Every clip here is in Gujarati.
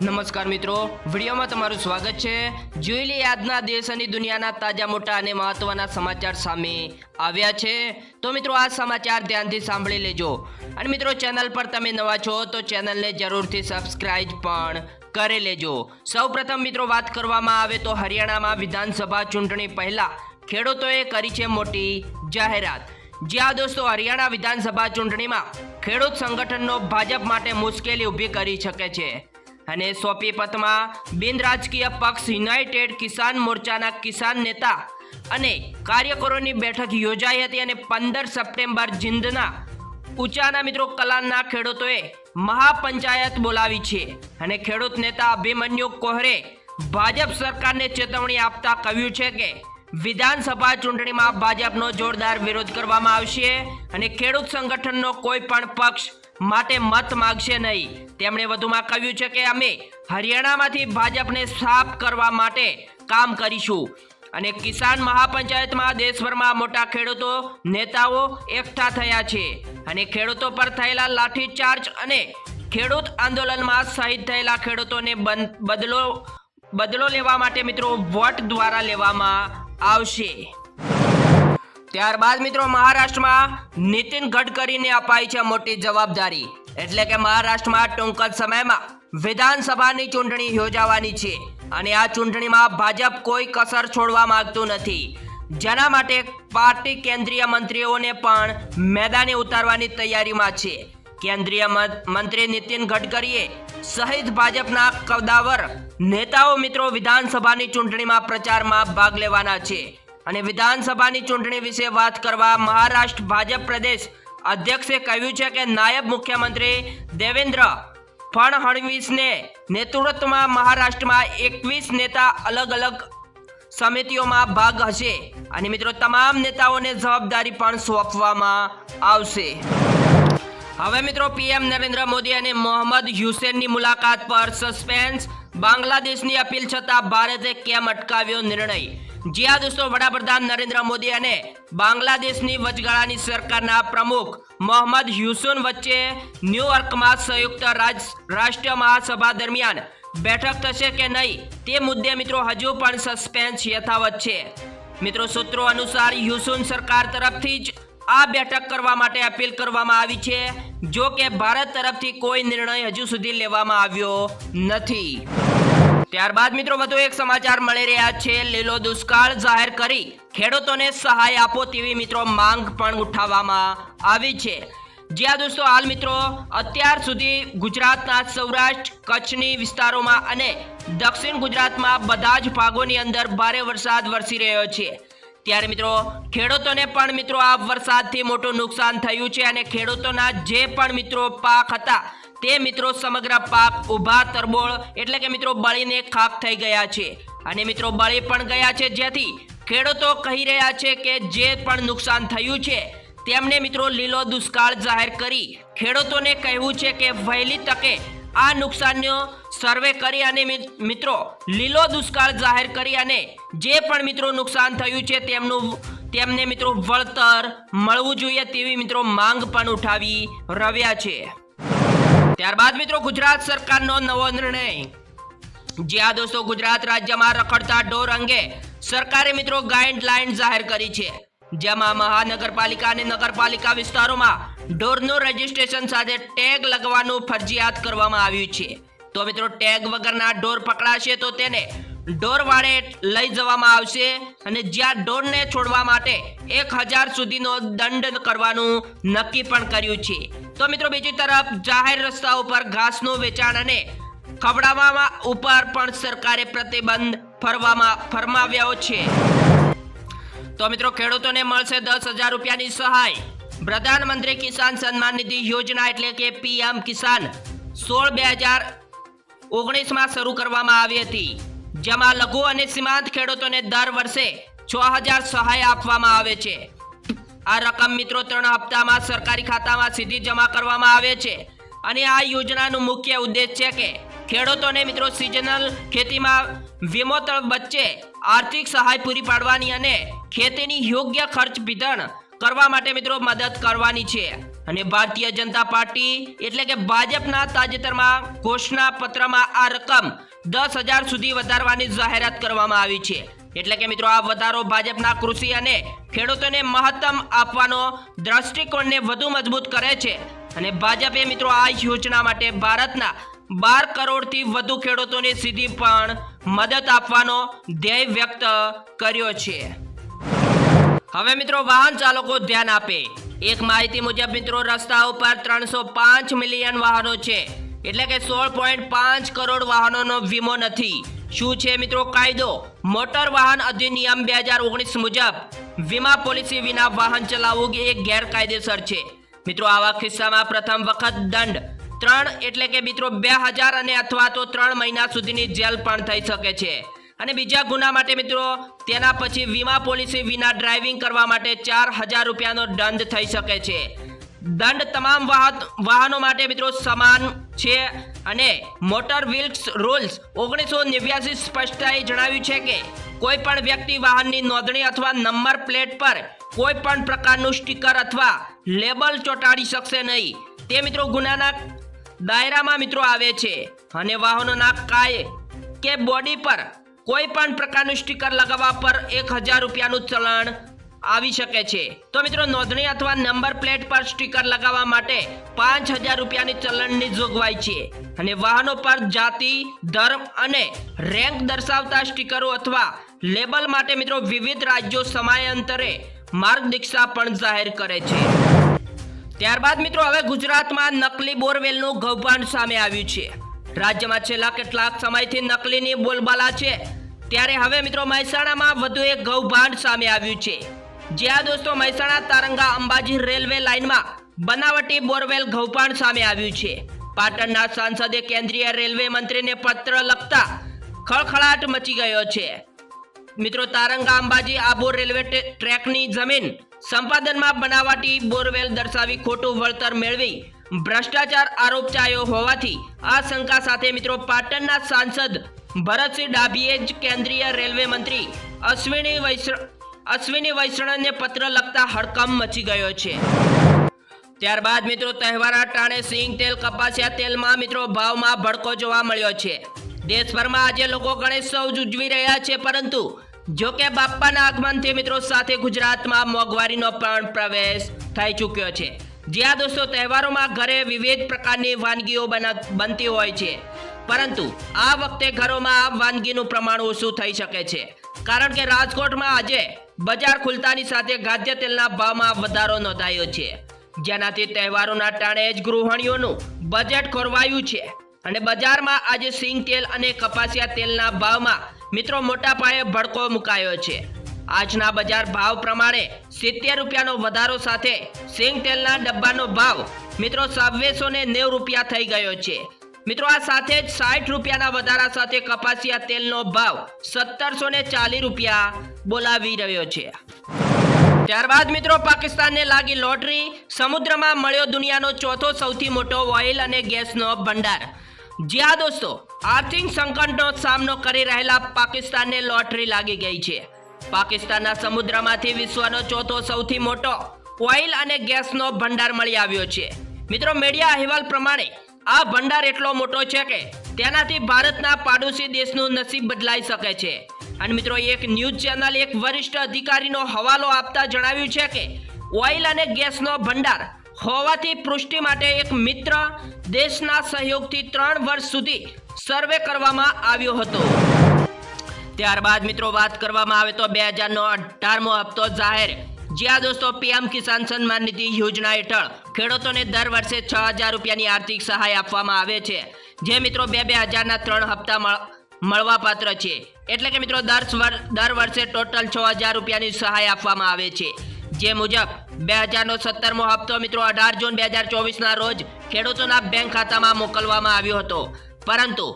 નમસ્કાર મિત્રો, વિડીયોમાં તમારું સ્વાગત છે। જોઈ લઈએ આજના દેશ અને દુનિયાના તાજા મોટા અને મહત્વના સમાચાર સામે આવ્યા છે। તો મિત્રો આ સમાચાર ધ્યાનથી સાંભળી લેજો અને મિત્રો ચેનલ પર તમે નવા છો તો ચેનલને જરૂરથી સબસ્ક્રાઇબ પણ કરી લેજો। સૌપ્રથમ મિત્રો વાત કરવામાં આવે તો હરિયાણામાં વિધાનસભા ચૂંટણી પહેલા ખેડૂતોએ કરી છે મોટી જાહેરાત। જ્યાં દોસ્તો હરિયાણા વિધાનસભા ચૂંટણીમાં ખેડૂત સંગઠનનો ભાજપ માટે મુશ્કેલી ઊભી કરી શકે છે અને સોપીપતમાં બિન રાજકીય પક્ષ યુનાઇટેડ કિસાન મોરચાના કિસાન નેતા અને કાર્યકરોની બેઠક યોજાઈ હતી અને 15 સપ્ટેમ્બર જીંદના ઉચાના મિત્રો કલાનના ખેડૂતોએ મહાપંચાયત બોલાવી છે અને ખેડૂત નેતા અભિમન્યુ કોહરે ભાજપ સરકારને ચેતવણી આપતા કહ્યું છે કે વિધાનસભા ચૂંટણીમાં ભાજપનો જોરદાર વિરોધ કરવામાં આવશે અને ખેડૂત સંગઠનનો કોઈ પણ પક્ષ માટે મત માંગશે નહીં। તેમણે વધુમાં કહ્યું છે કે અમે હરિયાણામાંથી ભાજપને સાફ કરવા માટે કામ કરીશું અને કિસાન મહાપંચાયતમાં દેશભરમાં મોટા ખેડૂતો નેતાઓ એકઠા થયા છે અને ખેડૂતો પર થયેલા લાઠીચાર્જ અને ખેડૂત આંદોલનમાં શહીદ થયેલા ખેડૂતોને બદલો લેવા માટે મિત્રો વોટ દ્વારા લેવામાં આવશે। ત્યારબાદ મિત્રો મહારાષ્ટ્રમાં નીતિન ગડકરીને અપાઈ છે મોટી જવાબદારી, એટલે કે મહારાષ્ટ્રમાં ટૂંક જ સમયમાં વિધાનસભાની ચૂંટણી યોજાવાની છે અને આ ચૂંટણીમાં ભાજપ કોઈ કસર છોડવા માંગતું નથી, જેના માટે પાર્ટી કેન્દ્રીય મંત્રીઓને પણ મેદાને ઉતારવાની તૈયારીમાં છે। કેન્દ્રીય મંત્રી નીતિન ગડકરીએ સહિત ભાજપના કદાવર નેતાઓ મિત્રો વિધાનસભાની ચૂંટણીમાં પ્રચારમાં ભાગ લેવાના છે અને વિધાનસભાની ચૂંટણી વિશે વાત કરવા મહારાષ્ટ્ર ભાજપ પ્રદેશ અધ્યક્ષે કહ્યું છે કે નાયબ મુખ્યમંત્રી દેવેન્દ્ર ફડણવીસને નેતૃત્વમાં મહારાષ્ટ્રમાં 21 નેતા અલગ અલગ સમિતિઓમાં ભાગ હશે અને મિત્રો તમામ નેતાઓને જવાબદારી પણ સોંપવામાં આવશે। હવે મિત્રો પીએમ નરેન્દ્ર મોદી અને મોહમ્મદ હુસૈનની મુલાકાત પર સસ્પેન્સ, બાંગ્લાદેશની અપીલ છતાં ભારતે કેમ અટકાવ્યો નિર્ણય? જ્યાં દોસ્તો વડાપ્રધાન નરેન્દ્ર મોદી અને બાંગ્લાદેશની વચગાળાની સરકારના પ્રમુખ મોહમ્મદ હુસૈન વચ્ચે ન્યૂયોર્કમાં સંયુક્ત રાષ્ટ્રીય મહાસભા દરમિયાન બેઠક થશે કે નહીં તે મુદ્દે મિત્રો હજુ પણ સસ્પેન્સ યથાવત છે। મિત્રો સૂત્રો અનુસાર હુસૈન સરકાર તરફથી જ આ બેઠક કરવા માટે અપીલ કરવામાં આવી છે, જો કે ભારત તરફથી કોઈ નિર્ણય હજુ સુધી લેવામાં આવ્યો નથી। ત્યારબાદ મિત્રો વધુ એક સમાચાર મળી રહ્યા છે। લીલો દુષ્કાળ જાહેર કરી ખેડૂતોને સહાય આપો તેવી મિત્રો માંગ પણ ઉઠાવવામાં આવી છે। જ્યાં દોસ્તો હાલ મિત્રો અત્યાર સુધી ગુજરાતના સૌરાષ્ટ્ર કચ્છની વિસ્તારોમાં અને દક્ષિણ ગુજરાતમાં બધા જ ભાગોની અંદર ભારે વરસાદ વરસી રહ્યો છે, ત્યારે મિત્રો ખેડૂતોને પણ મિત્રો આ વરસાદથી મોટું નુકસાન થયું છે અને ખેડૂતોના જે પણ મિત્રો પાક હતા તે મિત્રો સમગ્ર પાક ઊભા તરબોળ એટલે કે મિત્રો બળીને ખાક થઈ ગયા છે અને મિત્રો બળી પણ ગયા છે, જેથી ખેડૂતો કહી રહ્યા છે કે જે પણ નુકસાન થયું છે તેમને મિત્રો લીલો દુષ્કાળ જાહેર કરી ખેડૂતોને કહેવું છે કે વહેલી તકે આ નુકસાનનો સર્વે કરી અને મિત્રો લીલો દુષ્કાળ જાહેર કરી અને જે પણ મિત્રો નુકસાન થયું છે તેમને મિત્રો વળતર મળવું જોઈએ તેવી મિત્રો માંગ પણ ઉઠાવી રહ્યા છે। ત્યારબાદ મિત્રો ગુજરાત સરકારનો નવો નિર્ણય, જ્યાં દોસ્તો ગુજરાત રાજ્યમાં રખડતા ઢોર અંગે સરકારે મિત્રો ગાઈડલાઈન જાહેર કરી છે, જેમાં મહાનગરપાલિકા અને નગરપાલિકા વિસ્તારોમાં ઢોરનું રજીસ્ટ્રેશન સાથે ટેગ લગાવવાનું ફરજિયાત કરવામાં આવ્યું છે। તો મિત્રો ટેગ વગરના ઢોર પકડાશે તો તેને ઢોરવાડે લઈ જવામાં આવશે અને જ્યાં ઢોરને છોડવા માટે 1000 સુધીનો દંડ કરવાનું નક્કી પણ કર્યું છે। તો મિત્રો બીજી તરફ જાહેર રસ્તા ઉપર ઘાસનું વેચાણ અને ખવડાવવામાં ઉપર પણ સરકારે પ્રતિબંધ ફરમાવ્યો છે। તો મિત્રો ખેડૂતોને મળશે 10,000 રૂપિયાની સહાય। પ્રધાનમંત્રી કિસાન સન્માન નિધિ યોજના એટલે કે પીએમ કિસાન 16/2019માં શરૂ કરવામાં આવી હતી, જેમાં લઘુ અને સીમાંત ખેડૂતોને દર વર્ષે 6,000 સહાય આપવામાં આવે છે। આ રકમ મિત્રો 3 હપ્તામાં સરકારી ખાતામાં સીધી જમા કરવામાં આવે છે અને આ યોજનાનું મુખ્ય ઉદ્દેશ છે કે ખેડૂતોને મિત્રો સિઝનલ ખેતીમાં વિમોતળ વચ્ચે આર્થિક સહાય પૂરી પાડવાની અને ખેતીની યોગ્ય ખર્ચ વિતરણ કરવા માટે મિત્રો મદદ કરવાની છે અને ભારતીય જનતા પાર્ટી એટલે કે ભાજપના તાજેતરમાં ઘોષણા પત્રમાં આ રકમ 10,000 સુધી વધારવાની જાહેરાત કરવામાં આવી છે। એટલે કે મિત્રો આ વધારો ભાજપના કૃષિ અને ખેડૂતોને મહત્તમ આપવાનો દ્રષ્ટિકોણને વધુ મજબૂત કરે છે અને ભાજપે મિત્રો આ યોજના માટે ભારતના 12 કરોડથી વધુ ખેડૂતોને સીધી પણ મદદ આપવાનો ધ્યેય વ્યક્ત કર્યો છે। હવે મિત્રો વાહન ચાલકો ધ્યાન આપે। એક માહિતી મુજબ મિત્રો રસ્તાઓ પર 305 મિલિયન વાહનો છે એટલે કે 16.5 કરોડ વાહનોનો વીમો નથી। શું છે મિત્રો કાયદો? મોટર વાહન અધિનિયમ 2019 મુજબ વીમા પોલિસી વિના વાહન ચલાવવું એ ગેરકાયદેસર છે। મિત્રો આવા કિસ્સામાં પ્રથમ વખત દંડ 3 એટલે કે મિત્રો 2000 અને અથવા તો 3 મહિના સુધીની જેલ પણ થઈ શકે છે અને બીજા ગુના માટે મિત્રો તેના પછી વીમા પોલિસી વિના ડ્રાઇવિંગ કરવા માટે 4000 રૂપિયાનો દંડ થઈ શકે છે। દંડ તમામ વાહનો માટે મિત્રો સમાન છે અને મોટર વ્હીકલ્સ રૂલ્સ 1989 સ્પષ્ટતાએ જણાવ્યું છે કે કોઈ પણ વ્યક્તિ વાહનની નોંધણી અથવા નંબર પ્લેટ પર કોઈ પણ પ્રકારનું સ્ટીકર અથવા લેબલ ચોંટાડી શકશે નહીં। તે મિત્રો ગુનાના દાયરામાં મિત્રો આવે છે અને વાહનોના કાય કે બોડી પર કોઈ પણ પ્રકારનું સ્ટીકર લગાવવા પર 1000 રૂપિયાનું ચલણ આવી શકે છે। તો મિત્રો નોંધણી અથવા નંબર પ્લેટ પર સ્ટીકર લગાવવા માટે 5000 રૂપિયાની ચલણની જોગવાઈ છે અને વાહનો પર જાતિ, ધર્મ અને રેન્ક દર્શાવતા સ્ટીકરો અથવા લેબલ માટે મિત્રો વિવિધ રાજ્યો સમયાંતરે માર્ગદર્શિકા પણ જાહેર કરે છે। ત્યારબાદ મિત્રો હવે ગુજરાતમાં નકલી બોરવેલનું કૌભાંડ સામે આવ્યું છે। રાજ્યમાં છેલ્લા કેટલાક સમયથી નકલીની બોલબાલા છે ત્યારે હવે મિત્રો મહેસાણામાં વધુ એક કૌભાંડ સામે આવ્યું છે। જ્યાં દોસ્તો મહેસાણા તારંગા અંબાજી રેલવે લાઇનમાં બનાવટી બોરવેલ કૌભાંડ સામે આવ્યું છે। પાટણના સાંસદે કેન્દ્રીય રેલવે મંત્રીને પત્ર લખતા ખળખળાટ મચી ગયો છે। મિત્રો તારંગા અંબાજી આબુ રેલવે ટ્રેકની જમીન સંપાદનમાં બનાવટી બોરવેલ દર્શાવી ખોટું વળતર મેળવી ભ્રષ્ટાચાર આરોપ ચાયો હોવાથી આ શંકા સાથે મિત્રો પાટણના સાંસદ ભરતસિંહ ડાભીએ જ કેન્દ્રીય રેલવે મંત્રી અશ્વિની વૈષ્ણવને પત્ર લખતા હડકંપ મચી ગયો છે। ત્યારબાદ મિત્રો તહેવારના ટાણે સિંગ તેલ, કપાસિયા તેલમાં મિત્રો ભાવમાં ભડકો જોવા મળ્યો છે। દેશભરમાં આજે લોકો ગણેશોત્સવ ઉજવી રહ્યા છે પરંતુ જો કે બાપ્પાના આગમનથી મિત્રો સાથે ગુજરાતમાં મોંઘવારીનો પણ પ્રવેશ થઈ ચૂક્યો છે। જ્યાં દોસ્તો તહેવારોમાં ઘરે વિવિધ પ્રકારની વાનગીઓ બનતી હોય છે પરંતુ આ વખતે ઘરોમાં આ વાનગીનું પ્રમાણ ઓછું થઈ શકે છે કારણ કે રાજકોટમાં આજે બજાર ખુલતાની સાથે ખાદ્ય તેલના ભાવમાં વધારો નોંધાયો છે જેનાથી તહેવારોના ટાણે જ ગૃહિણીઓનું બજેટ ખોરવાયું છે અને બજારમાં આજે સિંગ તેલ અને કપાસિયા તેલના ભાવમાં મિત્રો મોટા પાયે ભડકો મુકાયો છે। આજના બજાર ભાવ પ્રમાણે 70 રૂપિયાનો વધારો સાથે સિંગ તેલના ડબ્બાનો ભાવ મિત્રો 2290 રૂપિયા થઈ ગયો છે। મિત્રો આ સાથે જ 60 રૂપિયાના વધારા સાથે કપાસિયા તેલનો ભાવ 1740 રૂપિયા બોલાવી રહ્યો છે। ત્યારબાદ મિત્રો પાકિસ્તાનને લાગી લોટરી, સમુદ્રમાં મળ્યો દુનિયાનો ચોથો સૌથી મોટો ઓઇલ અને ગેસનો ભંડાર। જ્યાં દોસ્તો આર્થિક સંકટનો સામનો કરી રહેલા પાકિસ્તાનને લોટરી લાગી ગઈ છે। પાકિસ્તાનના સમુદ્રમાંથી વિશ્વનો ચોથો સૌથી મોટો ઓઇલ અને ગેસનો ભંડાર મળી આવ્યો છે। મિત્રો મીડિયા અહેવાલ પ્રમાણે આ ભંડાર એટલો મોટો છે કે તેનાથી ભારતના પાડોશી દેશનું નસીબ બદલાઈ શકે છે અને મિત્રો એક ન્યૂઝ ચેનલ એક વરિષ્ઠ અધિકારીનો હવાલો આપતા જણાવ્યું છે કે ઓઇલ અને ગેસનો ભંડાર હોવાથી પુષ્ટિ માટે એક મિત્ર દેશના સહયોગથી 3 વર્ષ સુધી સર્વે કરવામાં આવ્યો હતો। ત્યારબાદ મિત્રો વાત કરવામાં આવે તો 2018મો હપ્તો જાહેર। જ્યાં દોસ્તો પીએમ કિસાન સન્માન નિધિ યોજના હેઠળ ખેડૂતોને દર વર્ષે 6000 રૂપિયાની આર્થિક સહાય આપવામાં આવે છે જે મિત્રો 2000ના 3 હપ્તા મળવાપાત્ર છે। એટલે કે મિત્રો દર વર્ષે ટોટલ 6000 રૂપિયાની સહાય આપવામાં આવે છે જે મુજબ 2017મો હપ્તો મિત્રો 18 જૂન 2024ના રોજ ખેડૂતોના બેંક ખાતામાં મોકલવામાં આવ્યો હતો પરંતુ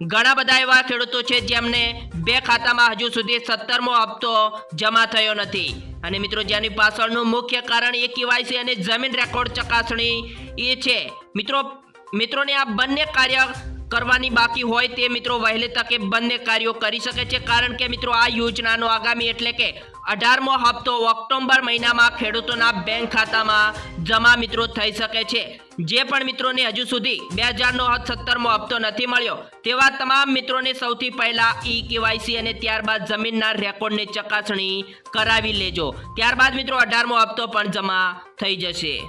ઘણા બધા એવા ખેડૂતો છે જેમને બે ખાતામાં હજુ સુધી 17મો હપ્તો જમા થયો નથી અને મિત્રો જેની પાછળનું મુખ્ય કારણ એ કેવાયસી અને જમીન રેકોર્ડ ચકાસણી એ છે। મિત્રોને આ બંને કાર્ય કરવાની બાકી હોય તે મિત્રો વહેલી તકે બંને કાર્યો કરી શકે છે કારણ કે મિત્રો આ યોજનાનો આગામી એટલે કે 18મો હપ્તો ઓક્ટોબર મહિનામાં ખેડૂતોના બેંક ખાતામાં જમા મિત્રો થઈ શકે છે। જે પણ મિત્રોને હજુ સુધી 2017મો હપ્તો નથી મળ્યો તેવા તમામ મિત્રોને સૌથી પહેલા ઈ-કેવાયસી અને ત્યારબાદ જમીનના રેકોર્ડની ચકાસણી કરાવી લેજો। ત્યારબાદ મિત્રો 18મો હપ્તો પણ જમા થઈ જશે।